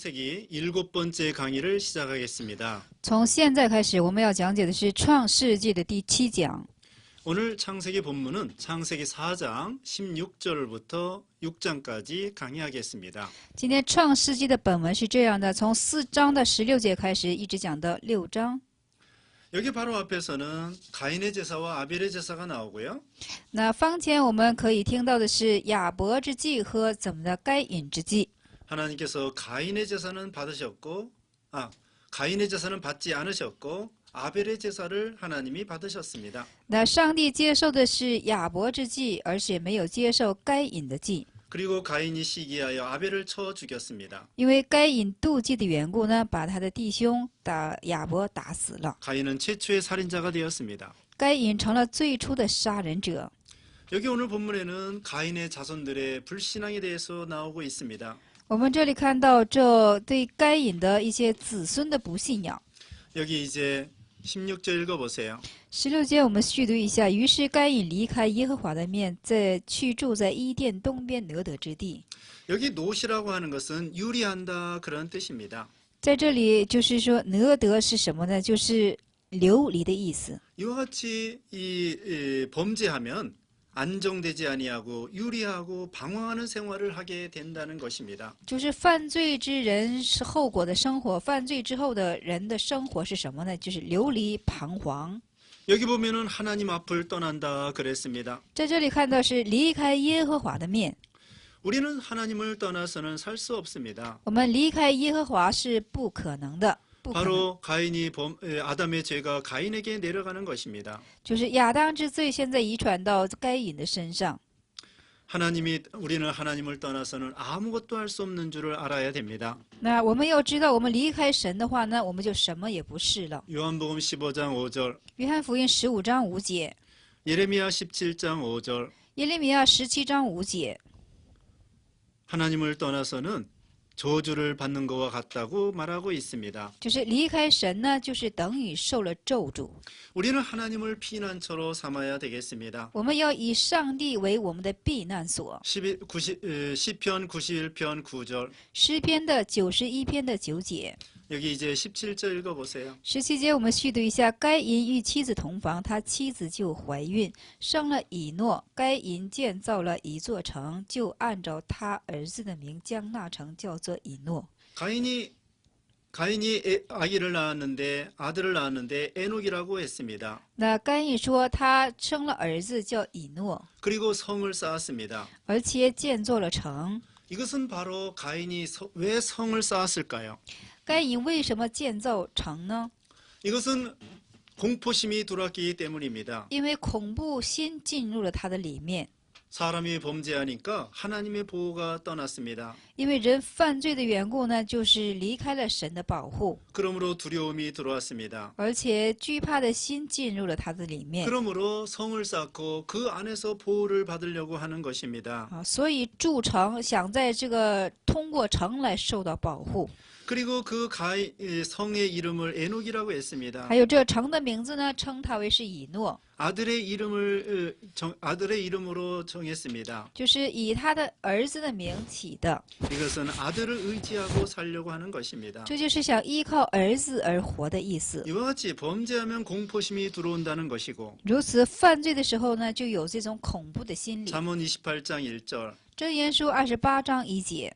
창세기 7번째 강의를 시작하겠습니다. 从现在开始，我们要讲解的是《创世纪》的第7讲。 오늘 창세기 본문은 창세기 4장 16절부터 6장까지 강의하겠습니다. 今天《创世纪》的本文是这样的，从4章的16节开始，一直讲到6章。 여기 바로 앞에서는 가인의 제사와 아벨의 제사가 나오고요. 那方前我们可以听到的是亚伯之祭和怎么的该隐之祭。 하나님께서 가인의 제사는 받으셨고, 가인의 제사는 받지 않으셨고 아벨의 제사를 하나님이 받으셨습니다. 那上帝接受的是亚伯之祭，而且没有接受该隐的祭。 그리고 가인이 시기하여 아벨을 쳐 죽였습니다. 因为该隐妒忌的缘故呢，把他的弟兄亚伯打死了。 가인은 최초의 살인자가 되었습니다. 该隐成了最初的杀人者。 여기 오늘 본문에는 가인의 자손들의 불신앙에 대해서 나오고 있습니다. 我们这里看到这对该隐的一些子孙的不信仰。 여기 이제 16절 읽어보세요. 16节我们续读一下。于是该隐离开耶和华的面，去住在伊甸东边挪得之地。 여기 노시라고 하는 것은 유리한다 그런 뜻입니다. 在这里就是说挪得是什么呢？就是流离的意思。 이와 같이 범죄하면 안정되지 아니하고 유리하고 방황하는 생활을 하게 된다는 것입니다. 就是犯罪之人是后果的生活，犯罪之后的人的生活是什么呢？就是流离彷徨。 여기 보면은 하나님 앞을 떠난다 그랬습니다. 在这里看到是离开耶和华的面。 우리는 하나님을 떠나서는 살 수 없습니다. 我们离开耶和华是不可能的。 바로 아담의 죄가 가인에게 내려가는 것입니다. 就是亚当之罪现在遗传到该隐的身上。 우리는 하나님을 떠나서는 아무것도 할 수 없는 줄을 알아야 됩니다. 那我们要知道，我们离开神的话呢，我们就什么也不是了。 요한복음 15장 5절, 约翰福音15章5节， 예레미야 17장 5절, 耶利米亚17章5节， 하나님을 떠나서는 저주를 받는 것과 같다고 말하고 있습니다. 就是离开神呢，就是等于受了咒诅。 우리는 하나님을 피난처로 삼아야 되겠습니다. 我们要以上帝为我们的避难所。 시편 91편 9절, 诗篇的91篇的9节， 여기 이제 17절 읽어보세요. 17节我们续读一下。该隐与妻子同房，他妻子就怀孕，生了以诺。该隐建造了一座城，就按照他儿子的名，将那城叫做以诺。 가인이 아들을 낳았는데 에녹이라고 했습니다. 那该隐说他生了儿子叫以诺， 그리고 성을 쌓았습니다. 而且建造了城。 이것은 바로 가인이 왜 성을 쌓았을까요? 该隐为什么建造城呢？ 이것은 공포심이 들어왔기 때문입니다. 因为恐怖心进入了他的里面。 사람이 범죄하니까 하나님의 보호가 떠났습니다. 因为人犯罪的缘故呢，就是离开了神的保护， 그러므로 두려움이 들어왔습니다. 而且惧怕的心进入了他的里面。 그러므로 성을 쌓고 그 안에서 보호를 받으려고 하는 것입니다. 所以筑城想在这个通过城来受到保护。 그리고 그 성의 이름을 에녹이라고 했습니다. 还有这城的名字呢，称它为是以诺， 아들의 이름으로 정했습니다. 就是以他的儿子的名起的。 이것은 아들을 의지하고 살려고 하는 것입니다. 这就是想依靠儿子而活的意思。 이와 같이 범죄하면 공포심이 들어온다는 것이고 如此犯罪的时候呢，就有这种恐怖的心理。 잠언 28장 1절, 箴言书28章1节，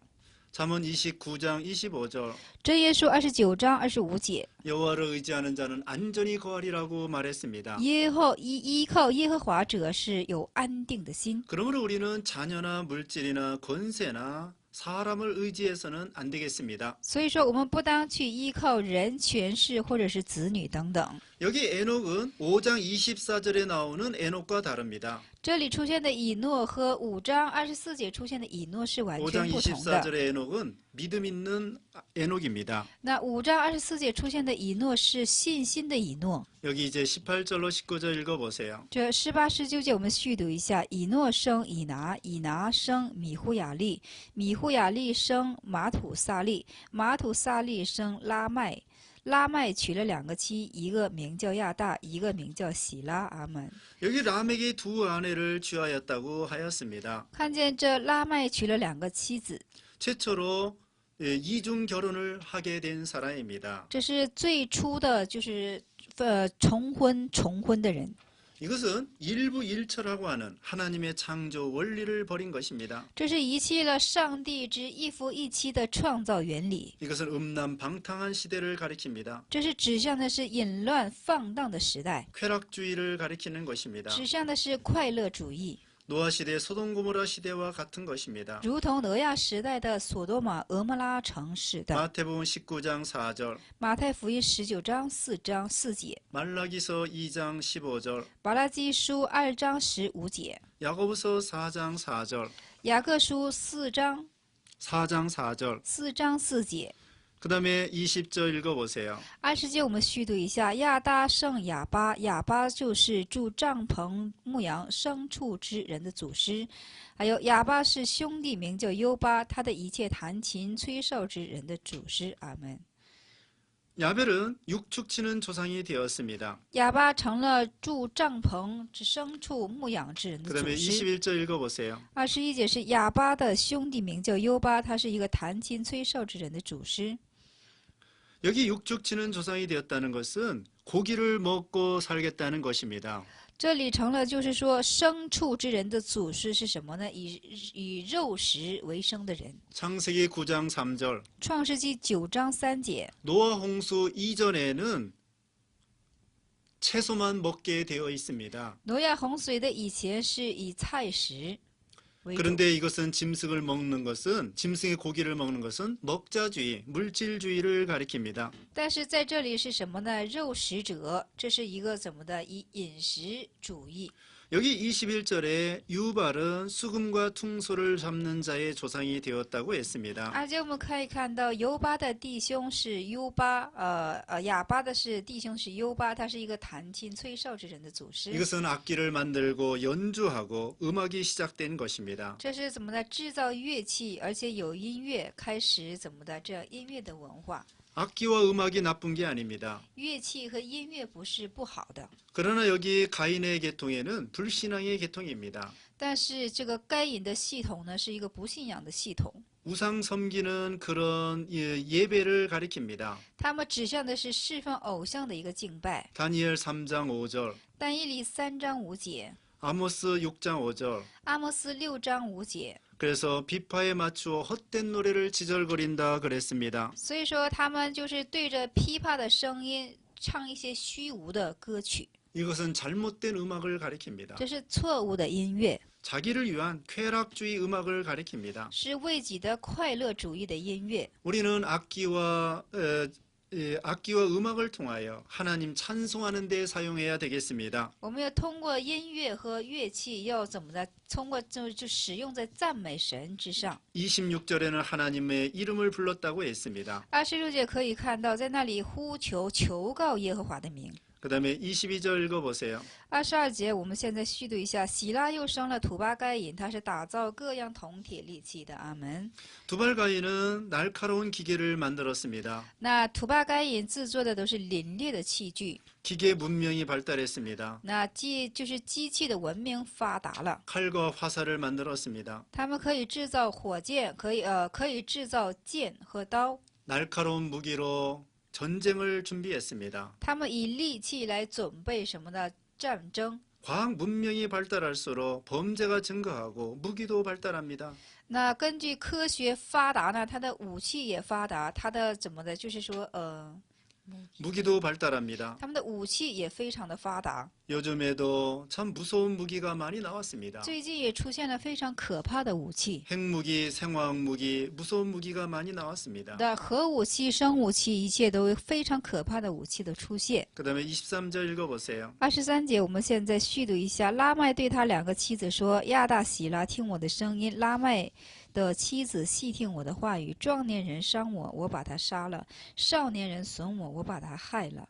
잠언 29장 25절, 箴言书29章25节， 여호와를 의지하는 자는 안전히 거하리라고 말했습니다. 依靠耶和华者是有安定的心。 그러므로 우리는 자녀나 물질이나 권세나 사람을 의지해서는 안 되겠습니다. 所以说，我们不当去依靠人、权势或者是子女等等。 여기 에녹은 5장 24절에 나오는 에녹과 다릅니다. 这里出现的以诺和5章24节出现的以诺是完 5장 全不同的。 24절의 에녹은 믿음 있는 에녹입니다. 那5章24节出现的以诺是信心的以诺。 여기 이제 18절로 19절 읽어보세요. 这18、19节我们续读一下：以诺生以拿，以拿生米户雅利，米户雅利生马土撒利，马土撒利生拉麦。拉麦娶了2个妻，一个名叫亚大，一个名叫喜拉。阿门。 여기 라멕이 두 아내를 취하였다고 하였습니다. 看见这拉麦娶了2个妻子， 최초로 이중 결혼을 하게 된 사람입니다. 这是最初的就是重婚的人。 이것은 일부일처라고 하는 하나님의 창조 원리를 버린 것입니다. 这是遗弃了上帝之一夫一妻的创造原理， 이것은 음란방탕한 시대를 가리킵니다. 这是指向的是淫乱放荡的时代， 쾌락주의를 가리키는 것입니다. 指向的是快乐主义， 노아 시대 소돔고모라 시대와 같은 것입니다. 如同挪亚时代的索多玛、俄摩拉城市的。 마태복음 19장 4절, 马太福音19章4章4节， 말라기서 2장 15절, 巴拉基书2章15节， 야고보서 4장 4절, 雅各书4章 4장 4절. 4节。 그 다음에 20절 읽어보세요. 20节我们续读一下：亚大生亚巴，亚巴就是住帐篷、牧羊牲畜之人的祖师。还有亚巴是兄弟名叫优巴，他的一切弹琴吹哨之人的祖师。阿门。 야벨은 육축치는 조상이 되었습니다. 亚巴成了住帐篷之牲畜牧养之人的 그 祖 다음에 师。 21절 읽어보세요. 21节是亚巴的兄弟名叫优巴，他是一个弹琴吹哨之人的祖师。 여기 육축치는 조상이 되었다는 것은 고기를 먹고 살겠다는 것입니다. 这里成了，就是说牲畜之人的祖师是什么呢？以肉食为生的人。 창세기 9장 3절. 创世纪9章3节， 노아 홍수 이전에는 채소만 먹게 되어 있습니다. 挪亚洪水的以前是以菜食为主， 그런데 이것은 짐승을 먹는 것은 짐승의 고기를 먹는 것은 먹자주의, 물질주의를 가리킵니다. 但是在这里是什么呢？肉食者，这是一个怎么的？以饮食主义。 여기 21절에 유발은 수금과 퉁소를 잡는 자의 조상이 되었다고 했습니다. 而且我们可以看到，犹巴的弟兄是优巴，亚巴的弟兄是优巴，他是一个弹琴吹哨之人的祖师。 이것은 악기를 만들고 연주하고 음악이 시작된 것입니다. 这是怎么的？制造乐器，而且有音乐，开始怎么的？这音乐的文化。 악기와 음악이 나쁜 게 아닙니다. 乐器和音乐不是不好的， 그러나 여기 가인의 계통에는 불신앙의 계통입니다. 但是这个该隐的系统呢，是一个不信仰的系统。 우상 섬기는 그런 예배를 가리킵니다. 他们指向的是侍奉偶像的一个敬拜。 다니엘 3장 5절, 但以理3章5节， 아모스 6장 5절. 阿摩斯6章5节。 그래서 비파에 맞추어 헛된 노래를 지절거린다 그랬습니다. 所以说，他们就是对着琵琶的声音唱一些虚无的歌曲， 이것은 잘못된 음악을 가리킵니다. 这是错误的音乐， 자기를 위한 쾌락주의 음악을 가리킵니다. 是为己的快乐主义的音乐。 우리는 악기와 음악을 통하여 하나님 찬송하는 데 사용해야 되겠습니다. 我们要通过音乐和乐器，要怎么的？通过就使用在赞美神之上。 26절에는 하나님의 이름을 불렀다고 했습니다. 26节可以看到，在那里呼求求告耶和华的名。 그 다음에 22절 읽어보세요. 22节，我们现在续读一下：喜拉又生了土巴该隐，他是打造各样铜铁利器的。阿门。 두발가인은 날카로운 기계를 만들었습니다. 那土巴该隐制作的都是凛冽的器具， 기계 문명이 발달했습니다. 那就是机器的文明发达了， 칼과 화살을 만들었습니다. 他们可以制造火箭，可以制造剑和刀， 날카로운 무기로 전쟁을 준비했습니다. 他们以利器来准备什么呢？战争。 과학 문명이 발달할수록 범죄가 증가하고 무기도 발달합니다. 那根据科学发达呢，它的武器也发达，它的怎么的？就是说， 무기도 발달합니다. 他们的武器也非常的发达。 요즘에도 참 무서운 무기가 많이 나왔습니다. 最近也出现了非常可怕的武器， 핵무기, 생화학무기, 무서운 무기가 많이 나왔습니다. 的核武器、生武器，一切都有非常可怕的武器的出现。 그 다음에 23절 읽어보세요. 23节，我们现在续读一下。拉麦对他2个妻子说：“亚大喜拉，听我的声音；拉麦的妻子细听我的话语。壮年人伤我，我把他杀了；少年人损我，我把他害了。”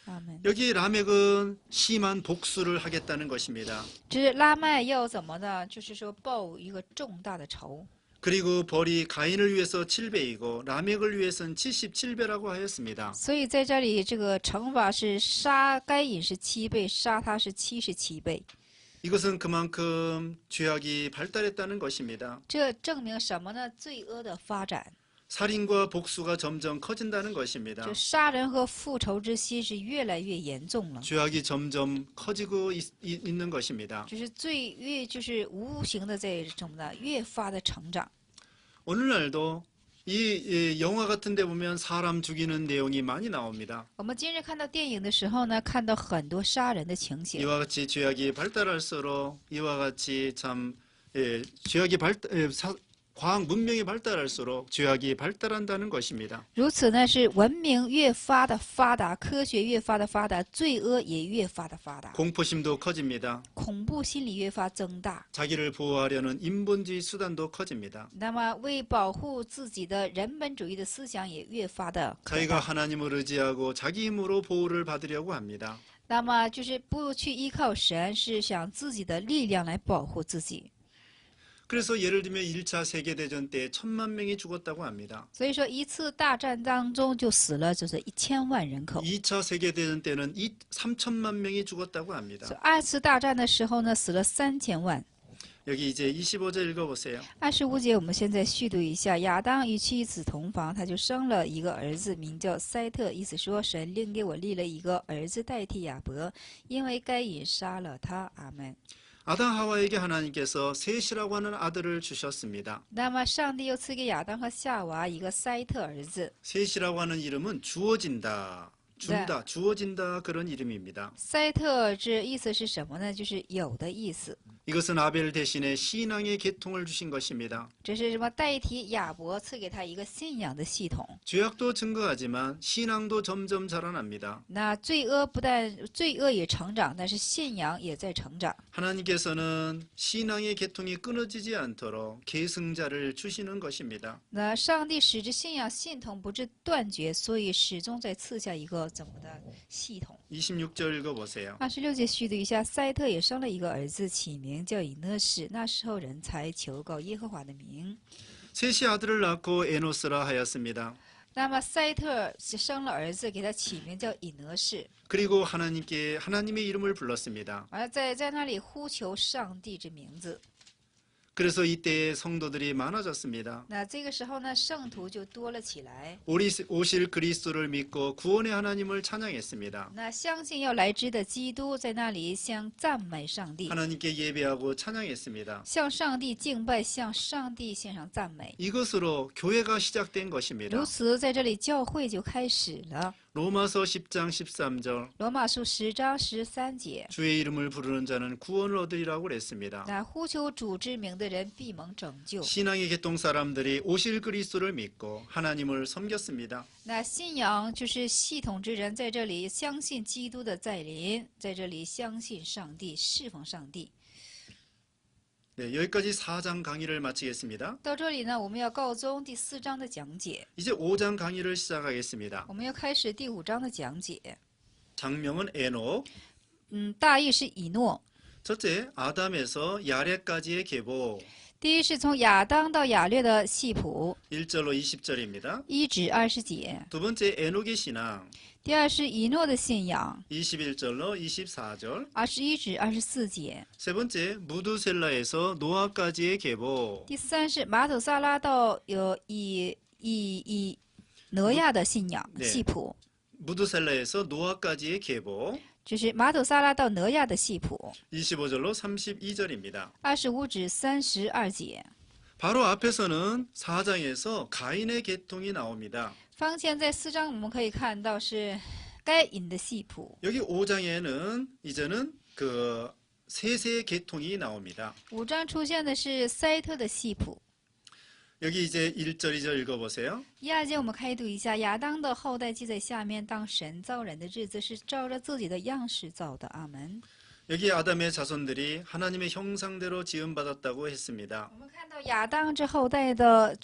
阿门。 여기 라멕은 심한 복수를 하겠다는 것입니다. 这拉麦要怎么呢？就是说报一个重大的仇。 그리고 벌이 가인을 위해서 7배이고 라멕을 위해서는 77배라고 하였습니다. 所以在这里，这个惩罚是杀该隐是7倍，杀他是77倍。 이것은 그만큼 죄악이 발달했다는 것입니다. 这证明什么呢？罪恶的发展。 살인과 복수가 점점 커진다는 것입니다. 这杀人和复仇之心是越来越严重了， 죄악이 점점 커지고 있는 것입니다. 就是罪越就是无形的在什么呢？越发的成长。 오늘날도 이 영화 같은 데 보면 사람 죽이는 내용이 많이 나옵니다. 我们今日看到电影的时候呢，看到很多杀人的情形。 이와 같이 죄악이 발달할수록 이와 같이 참 과학 문명이 발달할수록 죄악이 발달한다는 것입니다. 如此呢，是文明越发的发达，科学越发的发达，罪恶也越发的发达， 공포심도 커집니다. 恐怖心理越发增大。 자기를 보호하려는 인본주의 수단도 커집니다. 那么，为保护自己的人本主义的思想也越发的可 자기가 大。 하나님을 의지하고 자기 힘으로 보호를 받으려고 합니다. 那么就是不去依靠神，是想自己的力量来保护自己。 그래서 예를 들면 1차 세계대전 때 1000만 명이 죽었다고 합니다. 所以说，一次大战当中就死了就是1000万人口。 2차 세계대전 때는 3000만 명이 죽었다고 합니다. 所以二次大战的时候呢，死了3000万。 여기 이제 25절 읽어보세요. 25节，我们现在续读一下：亚当与妻子同房，他就生了一个儿子，名叫塞特。意思说，神另给我立了一个儿子代替亚伯，因为该隐杀了他。阿门。 아담 하와에게 하나님께서 셋이라고 하는 아들을 주셨습니다. 那么，上帝又赐给亚当和夏娃一个塞特儿子。 셋이라고 하는 이름은 주어진다, 준다, 주어진다 그런 이름입니다. 塞特这意思是什么呢？就是有的意思。 이것은 아벨 대신에 신앙의 계통을 주신 것입니다. 这是什么？代替亚伯赐给他一个信仰的系统。 죄악도 증거하지만 신앙도 점점 자라납니다. 那罪恶不但罪恶也成长，但是信仰也在成长。 하나님께서는 신앙의 계통이 끊어지지 않도록 계승자를 주시는 것입니다. 那上帝使之信仰系统不致断绝，所以始终在赐下一个怎么的系统。 26절 읽어보세요. 26节续读一下：塞特也生了一个儿子，起名叫以勒士。那时候人才求告耶和华的名。 셋이 아들을 낳고 에노스라 하였습니다. 那么塞特生了儿子，给他起名叫以勒士， 그리고 하나님의 이름을 불렀습니다. 而在那里呼求上帝之名字。 그래서 이때 성도들이 많아졌습니다. 那这个时候呢，圣徒就多了起来。 오실 그리스도를 믿고 구원의 하나님을 찬양했습니다. 那相信要来之的基督在那里向赞美上帝， 하나님께 예배하고 찬양했습니다. 向上帝敬拜，向上帝献上赞美。 이것으로 교회가 시작된 것입니다. 如此，在这里教会就开始了。 로마서 10장 13절 罗马书10章13节， 주의 이름을 부르는 자는 구원을 얻으리라고 그랬습니다. 那呼求主之名的人必蒙拯救。 신앙의 계통 사람들이 오실 그리스도를 믿고 하나님을 섬겼습니다. 那信仰就是系统之人，在这里相信基督的再临，在这里相信上帝，侍奉上帝。 네, 여기까지 4장 강의를 마치겠습니다. 到这里呢，我们要告终第4章的讲解， 이제 5장 강의를 시작하겠습니다. 我们要开始第5章的讲解。 장명은 에녹, 大意是以诺。 첫째 아담에서 야레까지의 계보, 第一是从亚当到雅略的系谱， 1절로 20절입니다. 1至20节。 두 번째 에녹의 신앙, 第二是以诺的信仰， 21절로 24절. 21至24节。 세 번째 무두셀라에서 노아까지의 계보, 第三是马土萨拉到以挪亚的信仰对系谱， 무두셀라에서 노아까지의 계보. 就是马土萨拉到挪亚的系谱， 25절로 32절입니다. 25至32节。 바로 앞에서는 4장에서 가인의 계통이 나옵니다. 方前在4章我们可以看到是该隐的系谱， 여기 5장에는 이제는 그 셋의 계통이 나옵니다. 5章出现的是塞特的系谱。 여기 이제 1절, 2절 읽어보세요. 1、2节我们开读一下：亚当的后代记在下面，当神造人的日子是照着自己的样式造的。阿门。 여기 아담의 자손들이 하나님의 형상대로 지음받았다고 했습니다. 我们看到亚当这后代的，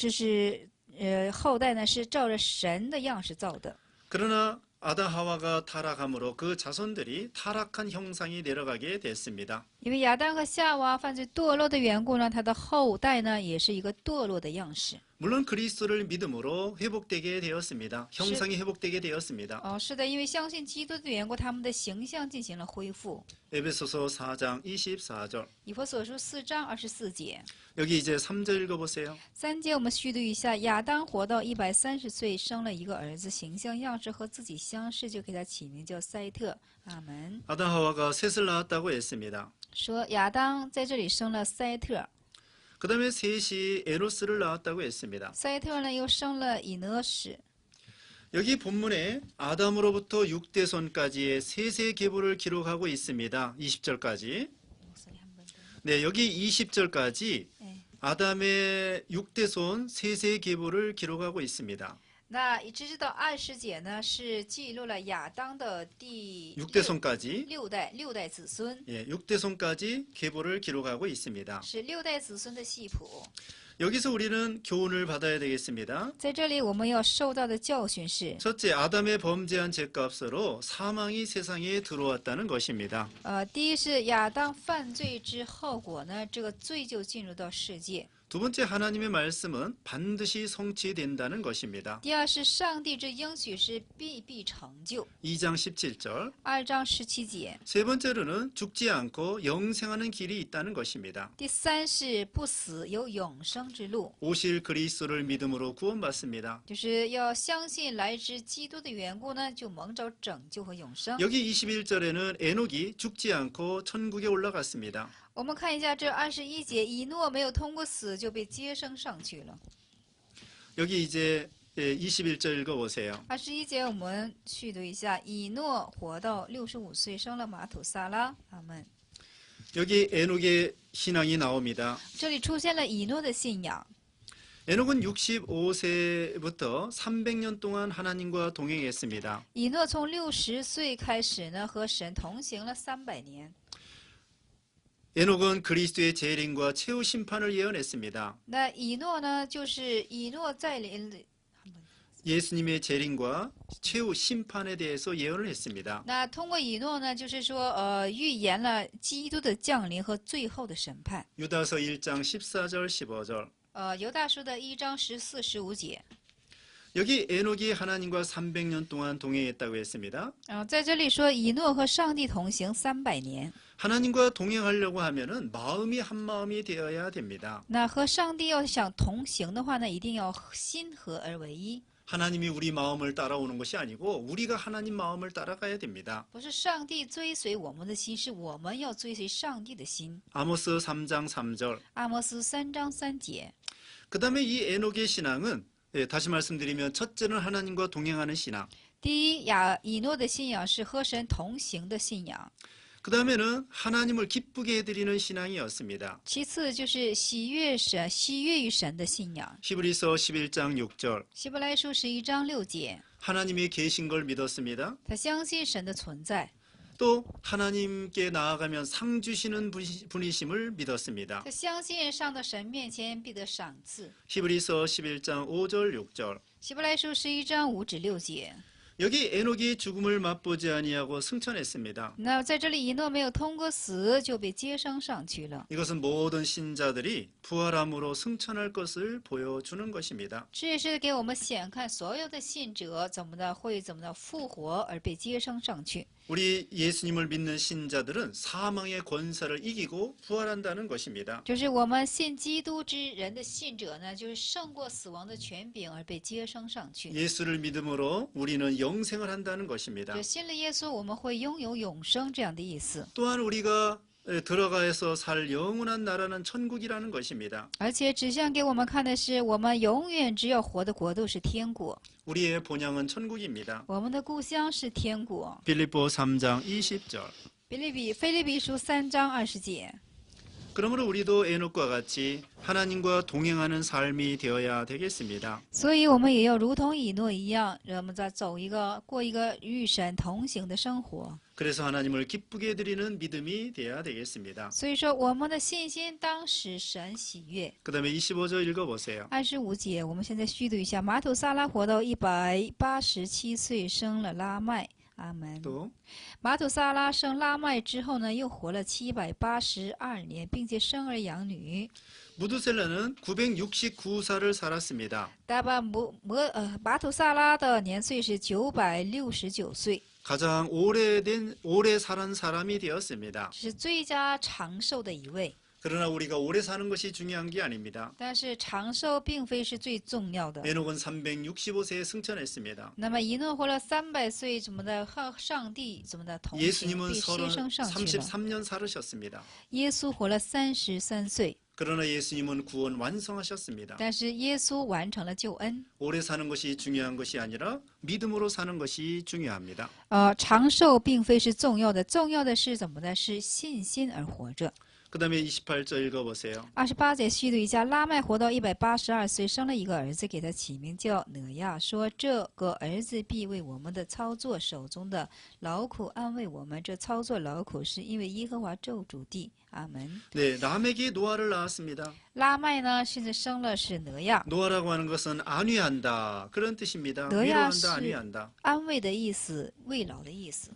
后代呢是照着神的样式造的。 그러나 아담 하와가 타락함으로 그 자손들이 타락한 형상이 내려가게 됐습니다. 因为亚当和夏娃犯罪堕落的缘故呢，他的后代呢也是一个堕落的样式。 물론 그리스도를 믿음으로 회복되게 되었습니다. 형상이 회복되게 되었습니다. 是的，因为相信基督的缘故，他们的形象进行了恢复。 에베소서 4장 24절. 以弗所书4章24节。 여기 이제 3절 읽어보세요. 3节我们续读一下：亚当活到130岁，生了一个儿子，形象样式和自己相似，就给他起名叫赛特。阿门。 아담 하와가 셋을 낳았다고 했습니다. 说亚当在这里生了赛特， 그 다음에 셋이 에노스를 낳았다고 했습니다. 赛特呢又生了以诺史。 여기 본문에 아담으로부터 6대손까지의 셋의 계보를 기록하고 있습니다. 20절까지. 네, 여기 20절까지 아담의 6대손 셋의 계보를 기록하고 있습니다. 那直至到20节呢，是记录了亚当的第 6대손까지 六代子孙， 예, 6대손까지 계보를 기록하고 있습니다. 是6代子孙的系谱。 여기서 우리는 교훈을 받아야 되겠습니다. 在这里我们要受到的教训是， 첫째, 아담의 범죄한 죄값으로 사망이 세상에 들어왔다는 것입니다. 第一是亚当犯罪之后果呢，这个罪就进入到世界。 두 번째, 하나님의 말씀은 반드시 성취된다는 것입니다. 第二是上帝之应许是必成就。 2장 17절. 2章17节。 세 번째로는 죽지 않고 영생하는 길이 있다는 것입니다. 第三是不死有永生之路， 오실 그리스도를 믿음으로 구원받습니다. 就是要相信来自基督的缘故呢，就蒙着拯救和永生。 여기 21절에는 에녹이 죽지 않고 천국에 올라갔습니다. 我们看一下这21节，以诺没有通过死就被接升上去了。 여기 이제 21절 읽어보세요. 21节我们续读一下：以诺活到65岁，生了马土撒拉。阿门。 여기 에녹의 신앙이 나옵니다. 这里出现了以诺的信仰。 에녹은 65세부터 300년 동안 하나님과 동행했습니다. 以诺从60岁开始呢，和神同行了300年。 에녹은 그리스도의 재림과 최후 심판을 예언했습니다. 那以诺呢，就是以诺在临。 예수님의 재림과 최후 심판에 대해서 예언을 했습니다. 那通过以诺呢，就是说，预言了基督的降临和最后的审判。 유다서 1장 14절 15절. 犹大书的1章14、15节。 여기 에녹이 하나님과 300년 동안 동행했다고 했습니다. 在这里说以诺和上帝同行300年。 하나님과 동행하려고 하면은 마음이 한 마음이 되어야 됩니다. 那和上帝要想同行的话呢，一定要心合而为一。 하나님이 우리 마음을 따라오는 것이 아니고 우리가 하나님 마음을 따라가야 됩니다. 不是上帝追随我们的心，是我们要追随上帝的心。 아모스 3장 3절. 阿摩斯3章3节。 그 다음에 이 에녹의 신앙은 다시 말씀드리면 첫째는 하나님과 동행하는 신앙. 第一，以诺的信仰是和神同行的信仰。 그 다음에는 하나님을 기쁘게 해드리는 신앙이었습니다. 其次就是喜悦神、喜悦于神的信仰。 히브리서 11장 6절. 希伯来书11章6节， 하나님이 계신 걸 믿었습니다. 他相信神的存在， 또 하나님께 나아가면 상 주시는 분이심을 믿었습니다. 他相信上到神面前必得赏赐。 히브리서 11장 5절 6절. 希伯来书11章5至6节。 여기 에녹이 죽음을 맛보지 아니하고 승천했습니다. 那在这里，以诺没有通过死就被接升上去了。 이것은 모든 신자들이 부활함으로 승천할 것을 보여주는 것입니다. 这也是给我们显看所有的信者怎么的复活而被接升上去。 우리 예수님을 믿는 신자들은 사망의 권세를 이기고 부활한다는 것입니다. 就是我们信基督之人的信者呢，就是胜过死亡的权柄而被接升上去。 예수를 믿음으로 우리는 영생을 한다는 것입니다. 就信了耶稣，我们会拥有永生这样的意思。 또한 우리가 들어가서 살 영원한 나라는 천국이라는 것입니다. 而且指向给我们看的是，我们永远只要活的国度是天国， 우리의 본향은 천국입니다. 我们的故乡是天国。 빌립보 3장 20절. 腓立比书3章20节。 그러므로 우리도 에녹과 같이 하나님과 동행하는 삶이 되어야 되겠습니다. 所以我们也要如同以诺一样，让我们再过一个与神同行的生活。 그래서 하나님을 기쁘게 해드리는 믿음이 되어야 되겠습니다. 所以说，我们的信心当使神喜悦。 그 다음에 25절 읽어보세요. 25节，我们现在续读一下：马土撒拉活到187岁，生了拉麦。阿门。 또 马土萨拉生拉麦之后呢，又活了782年，并且生儿养女。 무두셀라는 969살을 살았습니다. 马土萨拉的年岁是969岁， 가장 오래 사는 사람이 되었습니다. 是最佳长寿的一位。 그러나 우리가 오래 사는 것이 중요한 게 아닙니다. 但是长寿并非是最重要的。 에녹은 365세에 승천했습니다. 那么以诺活了300岁，怎么的和上帝怎么的同行， 예수님은 被牺牲上去了。 33년 살으셨습니다. 耶稣活了33岁， 그러나 예수님은 구원 완성하셨습니다. 但是耶稣完成了救恩。 오래 사는 것이 중요한 것이 아니라 믿음으로 사는 것이 중요합니다. 长寿并非是重要的，重要的是怎么的？是信心而活着。 그 다음에 28절 읽어보세요. 28节叙述一下，拉麦活到182岁，生了一个儿子，给他起名叫挪亚，说这个儿子必为我们的操作手中的劳苦安慰我们。这操作劳苦是因为耶和华咒诅地。阿门。 네, 라멕이 노아를 낳았습니다. 拉麦呢，现在生了是挪亚， 노아라고 하는 것은 안위한다 그런 뜻입니다. 노아 위로한다, 씨. 안위한다. 安慰的意思，慰劳的意思。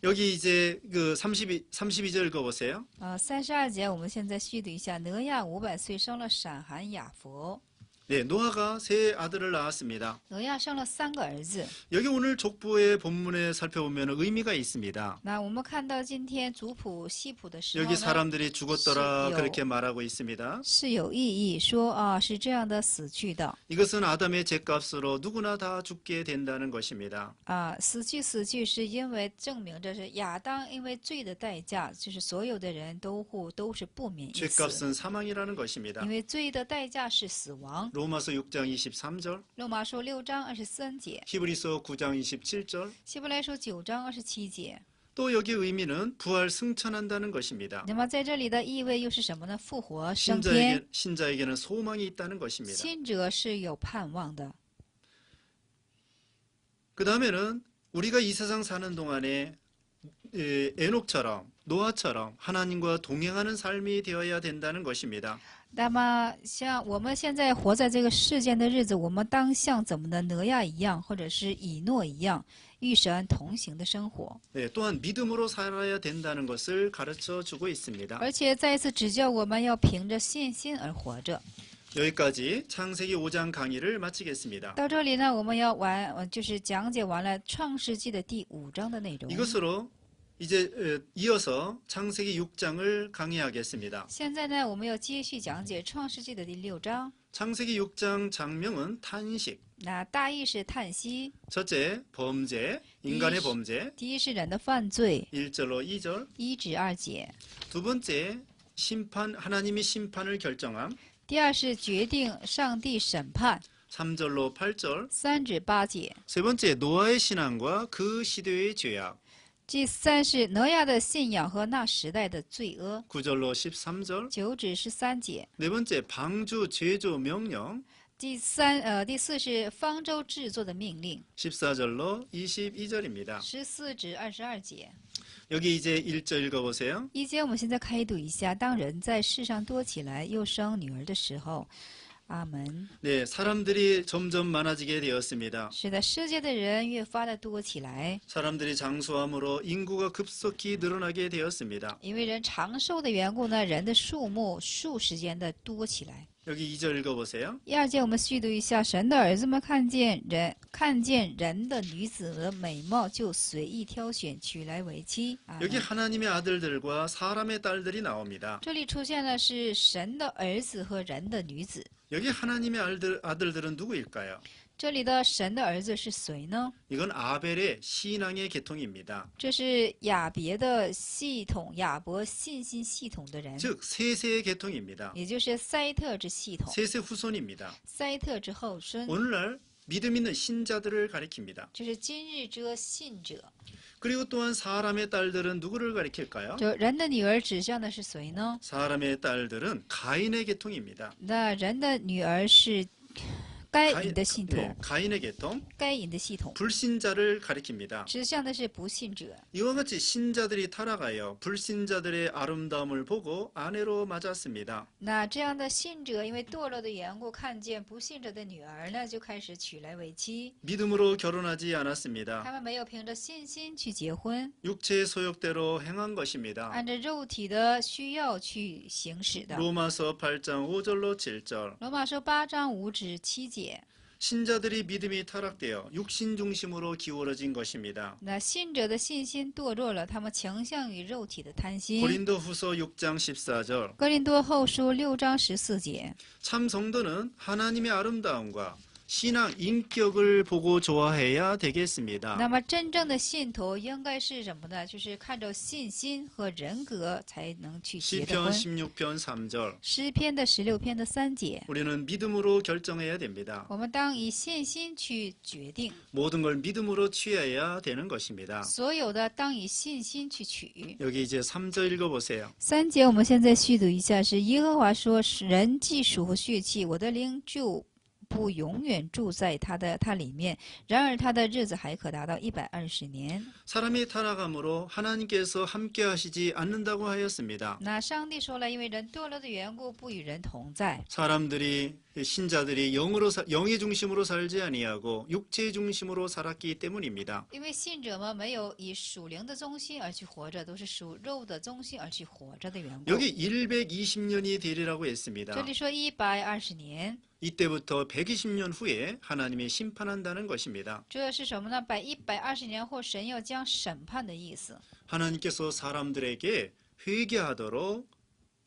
여기 이제 그 32절 읽어보세요. 32节我们现在细读一下，挪亚500岁生了闪含雅弗， 네, 노아가 세 아들을 낳았습니다. 挪亚生了3个儿子。 여기 오늘 족보의 본문에 살펴보면 의미가 있습니다. 那我们看到今天族谱系谱的时候 여기 呢， 사람들이 죽었더라 시- 그렇게 말하고 있습니다. 是有意义，说是这样的死去的。 이것은 아담의 죄값으로 누구나 다 죽게 된다는 것입니다. 死去是因为证明这是亚当因为罪的代价，就是所有的人都是不免一死， 죄값은 사망이라는 것입니다. 因为罪的代价是死亡。 로마서 6장 23절, 罗马书6章23节， 히브리서 9장 27절, 希伯来书9章27节。 또 여기 의미는 부활 승천한다는 것입니다. 那么在这里的意味又是什么呢？复活升天， 신자에게는 소망이 있다는 것입니다. 信者是有盼望的。 그 다음에는 우리가 이 세상 사는 동안에 에녹처럼 노아처럼 하나님과 동행하는 삶이 되어야 된다는 것입니다. 那么，像我们现在活在这个世间的日子，我们当像怎么的挪亚一样，或者是以诺一样，与神同行的生活。 네, 또한 믿음으로 살아야 된다는 것을 가르쳐 주고 있습니다. 而且再一次指教我们要凭着信心而活着。 여기까지 창세기 5장 강의를 마치겠습니다. 到这里呢，我们要就是讲解完了创世纪的第5章的内容。 이것으로 이제 이어서 창세기 6장을 강의하겠습니다. 现在呢，我们要继续讲解创世纪的第6章。 창세기 6장 장명은 탄식. 那大意是叹息， 첫째, 범죄, 인간의 범죄. 第一是人的犯罪， 1절로 2절. 1至2节； 두 번째, 심판, 하나님이 심판을 결정함. 第二是决定上帝审判， 3절로 8절. 3至8节； 세 번째, 노아의 신앙과 그 시대의 죄악. 第三是挪亚的信仰和那时代的罪恶， 9절로 13절. 9至13节； 네 번째, 방주 제조 명령. 第四是方舟制作的命令， 14절로 22절입니다. 14至22节。 여기 이제 1절 읽어보세요. 1节我们现在开读一下：当人在世上多起来，又生女儿的时候，阿门。 네, 사람들이 점점 많아지게 되었습니다. 是的，世界的人越发的多起来， 사람들이 장수함으로 인구가 급속히 늘어나게 되었습니다. 因为人长寿的缘故呢，人的数目数时间的多起来。 여기 2절 읽어보세요. 2节我们细读一下：神的儿子们看见人的女子的美貌，就随意挑选娶来为妻。阿门 여기 하나님의 아들들과 사람의 딸들이 나옵니다. 这里出现的是神的儿子和人的女子。 여기 하나님의 아들들은 누구일까요? 这里的神的儿子是谁呢？ 이건 아벨의 신앙의 계통입니다. 这是亚别的系统，亚伯信心系统的人， 즉 세세의 계통입니다. 也就是塞特之系统， 세세 후손입니다. 塞特之后孙， 오늘날 믿음 있는 신자들을 가리킵니다. 就是今日之信者。 그리고 또한 사람의 딸들은 누구를 가리킬까요? 这人的女儿指向的是谁呢？ 사람의 딸들은 가인의 계통입니다. 那人的女儿是该隐的信统， 가인의 계통, 该隐的系统， 불신자를 가리킵니다. 指向的是不信者。 이와 같이 신자들이 타락하여 불신자들의 아름다움을 보고 아내로 맞았습니다. 那这样的信者，因为堕落的缘故，看见不信者的女儿呢，就开始娶来为妻。 믿음으로 결혼하지 않았습니다. 他们没有凭着信心去结婚， 육체의 소욕대로 행한 것입니다. 按照肉体的需要去行使的。 로마서 8장 5절로 7절. 罗马书8章5至7节。 신자들이 믿음이 타락되어 육신 중심으로 기울어진 것입니다. 那信者的信心堕落了，他们倾向于肉体的贪心。 고린도후서 6장 14절. 哥林多后书6章14节。 참 성도는 하나님의 아름다움과 신앙 인격을 보고 좋아해야 되겠습니다. 那么真正的信徒应该是什么呢？就是看着信心和人格才能去结的 시편 婚。 16편 3절. 诗篇的16篇的3节， 우리는 믿음으로 결정해야 됩니다. 我们当以信心去决定， 모든 걸 믿음으로 취해야 되는 것입니다. 所有的当以信心去取。 여기 이제 3절 읽어보세요. 3节我们现在续读一下，是耶和华说：“人既属血气，我的灵就不永远住在他里面。然而他的日子还可达到120年。” 사람이 타락함으로 하나님께서 함께 하시지 않는다고 하였습니다. 那上帝说了，因为人堕落的缘故，不与人同在。 사람들이 신자들이 영의 중심으로 살지 아니하고 육체의 중심으로 살았기 때문입니다. 因为信者们没有以属灵的中心而去活着，都是属肉的中心而去活着的缘故。 여기 120년이 되리라고 这 했습니다. 里说120年， 이때부터 120년 후에 하나님이 심판한다는 것입니다. 这是什么呢？120年后，神要将审判的意思。 하나님께서 사람들에게 회개하도록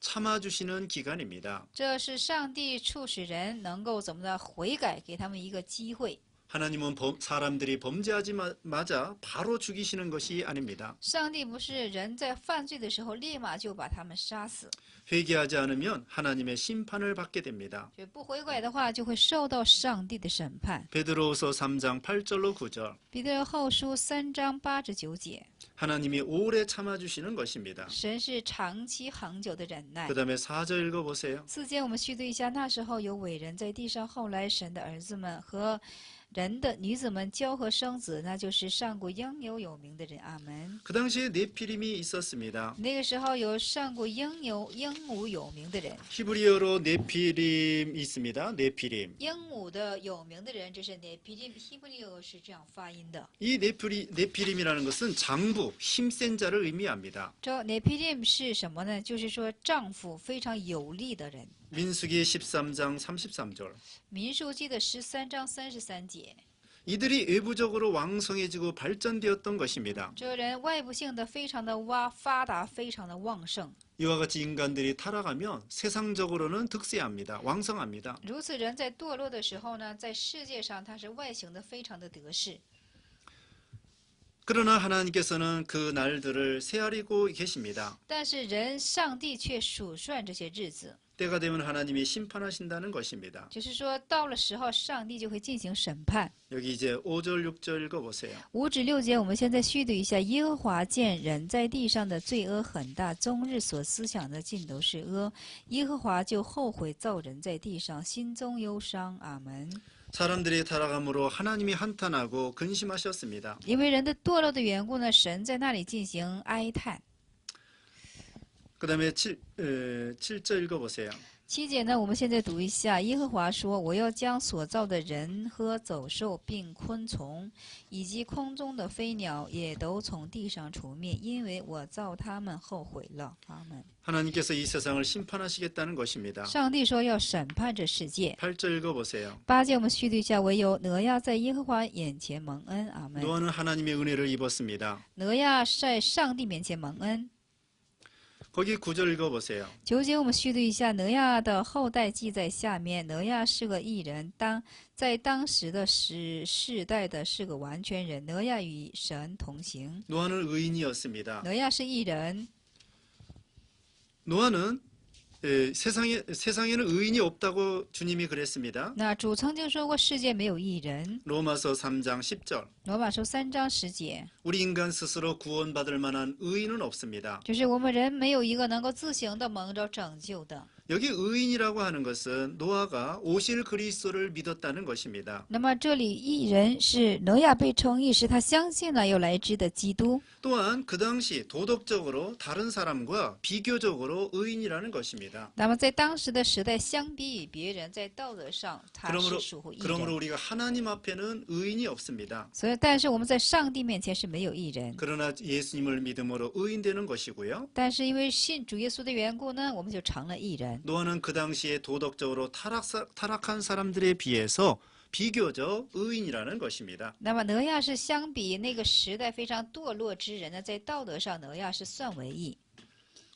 참아주시는 기간입니다. 这是上帝促使人能够怎么的悔改，给他们一个机会。 하나님은 사람들이 범죄하자마자 바로 죽이시는 것이 아닙니다. 上帝不是人在犯罪的时候立马就把他们杀死， 회개하지 않으면 하나님의 심판을 받게 됩니다. 就不悔改的话，就会受到上帝的审判。 베드로후서 3장 8절로 9절. 彼得后书3章8至9节， 하나님이 오래 참아주시는 것입니다. 神是长期恒久的忍耐。 그 다음에 4절 읽어보세요. 4节我们续读一下，那时候有伟人在地上，后来神的儿子们和人的女子们交合生子，那就是上古应有名的人。阿门。 그 당시에 네피림이 있었습니다. 那个时候有上古应无有名的人， 히브리어로 네피림 있습니다. 네피림. 英武的有名的人，这是 Nephilim， 是这样发音的。 이 네피림이라는 것은 장부, 힘센 자를 의미합니다. 这 Nephilim 是什么呢？就是说丈夫非常有力的人。 민수기 13장 33절. 民数记的13章33节， 이들이 외부적으로 왕성해지고 발전되었던 것입니다. 这人外部性的非常的发达，非常的旺盛。 이와 같이 인간들이 타락하면 세상적으로는 득세합니다. 왕성합니다. 如此人在堕落的时候呢，在世界上他是外形的非常的得势。 그러나 하나님께서는 그 날들을 세아리고 계십니다. 但是人上帝却数算这些日子， 때가 되면 하나님이 심판하신다는 것입니다. 就是说到了时候，上帝就会进行审判。 여기 이제 5절 6절 읽어보세요. 5至6节，我们现在续读一下：耶和华见人在地上的罪恶很大，终日所思想的尽都是恶，耶和华就后悔造人在地上，心中忧伤。阿门。 사람들이 타락함으로 하나님이 한탄하고 근심하셨습니다. 因为人的堕落的缘故呢，神在那里进行哀叹。 그 다음에 7절 읽어보세요. 7节呢，我们现在读一下：耶和华说：“我要将所造的人和走兽，并昆虫，以及空中的飞鸟，也都从地上除灭，因为我造他们后悔了。”阿门。 하나님께서 이 세상을 심판하시겠다는 것입니다. 上帝说要审判这世界。 8절 읽어보세요. 8节我们续读一下：唯有挪亚在耶和华眼前蒙恩。阿门。 노아는 하나님의 은혜를 입었습니다. 挪亚在上帝面前蒙恩。 거기 9절 읽어보세요. 9节我们续读一下，挪亚的后代记在下面。挪亚是个义人，在当时的世代的是个完全人。挪亚与神同行。 노아는 의인이었습니다. 挪亚是义人。 노아는 세상에는 의인이 없다고 주님이 그랬습니다. 那主曾经说过，世界没有义人。 로마서 3장 10절. 罗马书3章10节， 우리 인간 스스로 구원받을 만한 의인은 없습니다. 就是我们人没有一个能够自行的蒙着拯救的。 여기 의인이라고 하는 것은 노아가 오실 그리스도를 믿었다는 것입니다. 那么这里义人是挪亚被称义，是他相信了有来之的基督。 또한 그 당시 도덕적으로 다른 사람과 비교적으로 의인이라는 것입니다. 那么在当时的时代，相比于别人，在道德上他是属乎义 그러므로 人。 우리가 하나님 앞에는 의인이 없습니다. 所以，但是我们在上帝面前是没有义人。 그러나 예수님을 믿음으로 의인되는 것이고요. 但是因为信主耶稣的缘故呢，我们就成了义人。 노아는 그 당시에 도덕적으로 타락한 사람들에 비해서 비교적 의인이라는 것입니다. 那么挪亚是相比那个时代非常堕落之人呢，在道德上挪亚是算为义。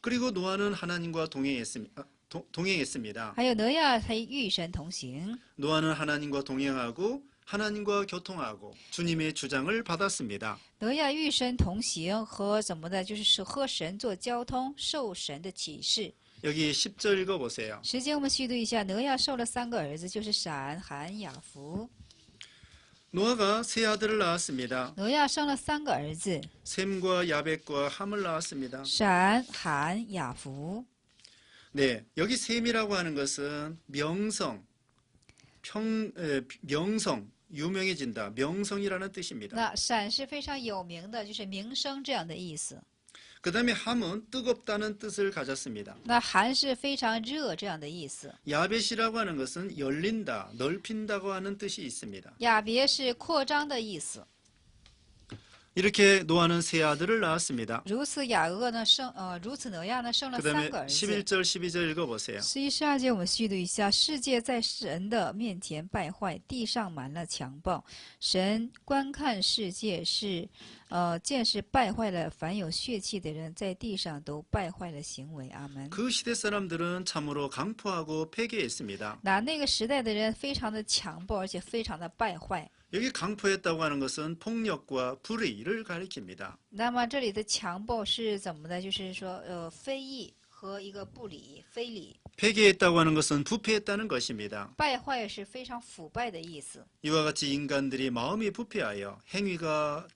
그리고 노아는 하나님과 동행했습니다. 还有挪亚他与神同行， 노아는 하나님과 동행하고 하나님과 교통하고 주님의 주장을 받았습니다. 挪亚与神同行和怎么的，就是和神做交通，受神的启示。 여기 10절 읽어보세요. 时间我们虚读一下，挪亚受了3个儿子，就是闪、含、雅弗。 노아가 세 아들을 낳았습니다. 挪亚生了3个儿子， 셈과 야벳과 함을 낳았습니다. 闪、含、雅弗。 네, 여기 셈이라고 하는 것은 명성, 명성, 유명해진다, 명성이라는 뜻입니다. 那闪是非常有名的，就是名声这样的意思。 그 다음에 함은 뜨겁다는 뜻을 가졌습니다. 那含是非常热这样的意思。 야벳이라고 하는 것은 열린다, 넓힌다고 하는 뜻이 있습니다. 雅别是扩张的意思。 이렇게 노아는 세 아들을 낳았습니다. 如此如此挪亚呢生了그 다음에 3个儿子。 11절, 12절 읽어보세요. 11、12节我们虚读一下：世界在神的面前败坏，地上满了强暴。神观看世界见是败坏了凡有血气的人，在地上都败坏了行为。阿门。 그 시대 사람들은 참으로 강포하고 폐괴했습니다. 那个时代的人非常的强暴，而且非常的败坏。 여기 강포했다고 하는 것은 폭력과 불의를 가리킵니다. 那么这里的强暴是怎么的？就是说，非义和一个不理、非礼。 폐괴했다고 하는 것은 부패했다는 것입니다. 败坏是非常腐败的意思。 이와 같이 인간들이 마음이 부패하여 행위가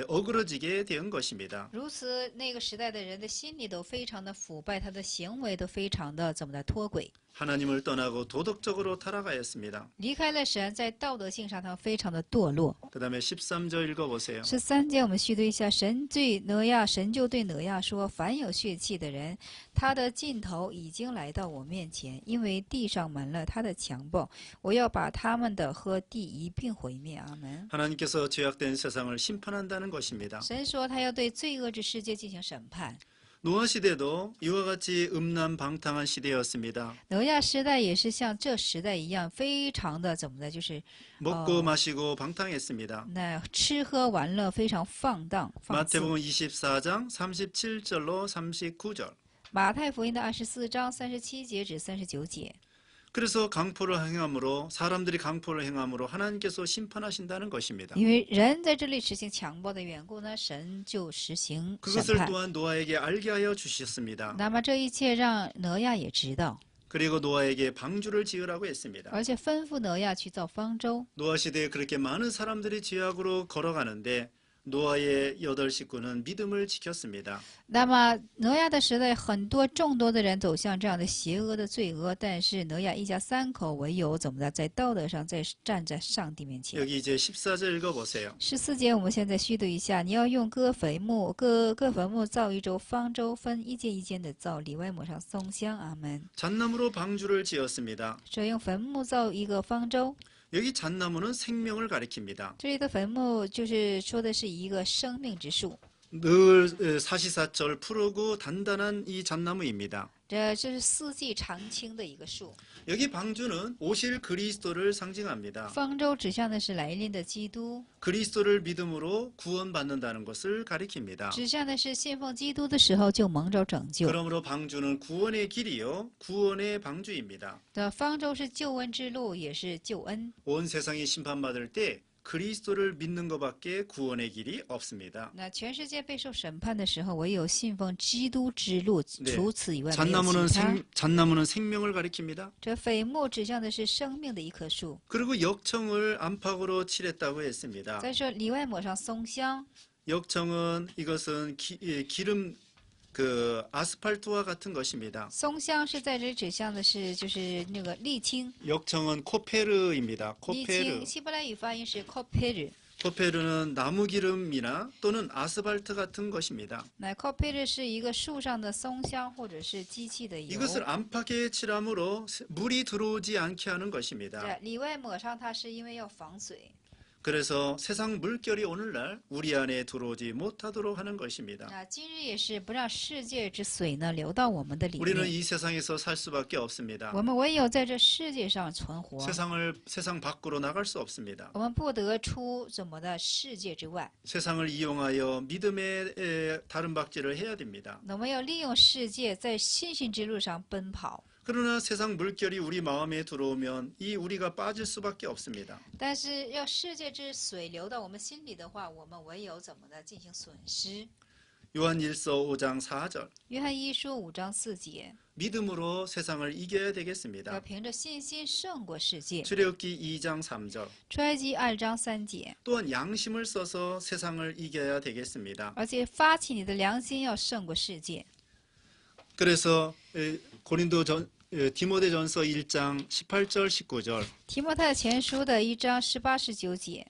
어그러지게 된 것입니다. 如此，那个时代的人的心里都非常的腐败，他的行为都非常的怎么的脱轨， 하나님을 떠나고 도덕적으로 타락하였습니다. 离开了神，在道德性上他非常的堕落。 그 다음에 13절 읽어보세요. 13节我们虚读一下，神就对挪亚说：凡有血气的人，他的尽头已经来到我面前，因为地上满了他的强暴，我要把他们的和地一并毁灭。阿门。 하나님께서 죄악된 세상을 심판한다는 것입니다. 神说他要对罪恶之世界进行审判。 노아 시대도 이와 같이 음란방탕한 시대였습니다. 挪亚时代也是像这时代一样，非常的怎么的，就是 먹고 마시고 방탕했습니다. 那吃喝玩乐非常放荡放肆。 마태복음 24장 37절로 39절. 马太福音的24章37节至39节。 그래서 강포를 행함으로 사람들이 강포를 행함으로 하나님께서 심판하신다는 것입니다. 因为人在这里实行强暴的缘故呢，神就实行审 그것을 判。 또한 노아에게 알게 하여 주셨습니다. 那么这一切让挪亚也知道， 그리고 노아에게 방주를 지으라고 했습니다. 而且吩咐挪亚去造方舟。 노아 시대에 그렇게 많은 사람들이 죄악으로 걸어가는데 노아의 8식구는 믿음을 지켰습니다. 那么挪亚的时代，众多的人走向这样的邪恶的罪恶，但是挪亚一家3口唯有怎么的，在道德上站在上帝面前。 여기 이제 14절 읽어보세요. 14节我们现在虚读一下，你要用各坟墓造一周方舟，分一间一间的造，里外抹上松香。阿门。 잣나무로 방주를 지었습니다. 所以用坟墓造一个方舟。 여기 잣나무는 생명을 가리킵니다. 这里的坟墓就是说的是一个生命之树， 늘 사시사철 푸르고 단단한 이 잣나무입니다. 这是四季常青的一个树。 여기 방주는 오실 그리스도를 상징합니다. 方舟指向的是来临的基督， 그리스도를 믿음으로 구원받는다는 것을 가리킵니다. 指向的是信奉基督的时候就蒙着拯救。 그러므로 방주는 구원의 길이요 구원의 방주입니다. 的方舟是救恩之路，也是救恩。 온 세상이 심판받을 때 그리스도를 믿는 것밖에 구원의 길이 없습니다. 那全世界备受审判的时候，唯有信奉基督之路， 네 除此以外没有其他。 잣나무는 생명을 가리킵니다. 这坟墓指向的是生命的一棵树。 그리고 역청을 안팎으로 칠했다고 했습니다. 再说里外抹上松香， 역청은 이것은 기름 그 아스팔트와 같은 것입니다. 松香是在这里指向的是就是那个沥青， 역청은 코페르입니다. 沥 코페르. 青希伯来语发音是 koperu， 코페르는 나무 기름이나 또는 아스팔트 같은 것입니다. 那 koperu 是一个树上的松香或者是机器的油， 이것을 안팎에 칠함으로 물이 들어오지 않게 하는 것입니다. 在里外抹上它是因为要防水。 그래서 세상 물결이 오늘날 우리 안에 들어오지 못하도록 하는 것입니다. 那今日也是不让世界之水呢流到我们的里 우리는 面， 이 세상에서 살 수밖에 없습니다. 我们唯有在这世界上存活， 세상 밖으로 나갈 수 없습니다. 我们不得出怎么的世界之外， 세상을 이용하여 믿음의 다른 박질을 해야 됩니다. 我们要利用世界在信心之路上奔跑。 그러나 세상 물결이 우리 마음에 들어오면 이 우리가 빠질 수밖에 없습니다. 但是要世界之水流到我们心里的话，我们唯有怎么的进行损失？ 요한일서 5장 4절 约翰一书5章4节， 믿음으로 세상을 이겨야 要 되겠습니다. 凭着信心胜过世界。 출애굽기 2장 3절 出埃及2章3节， 또한 양심을 써서 세상을 이겨야 되겠습니다. 而且发起你的良心要胜过世界。 그래서 디모데전서 1장 18절 19절 提摩太前书的1章18、19节，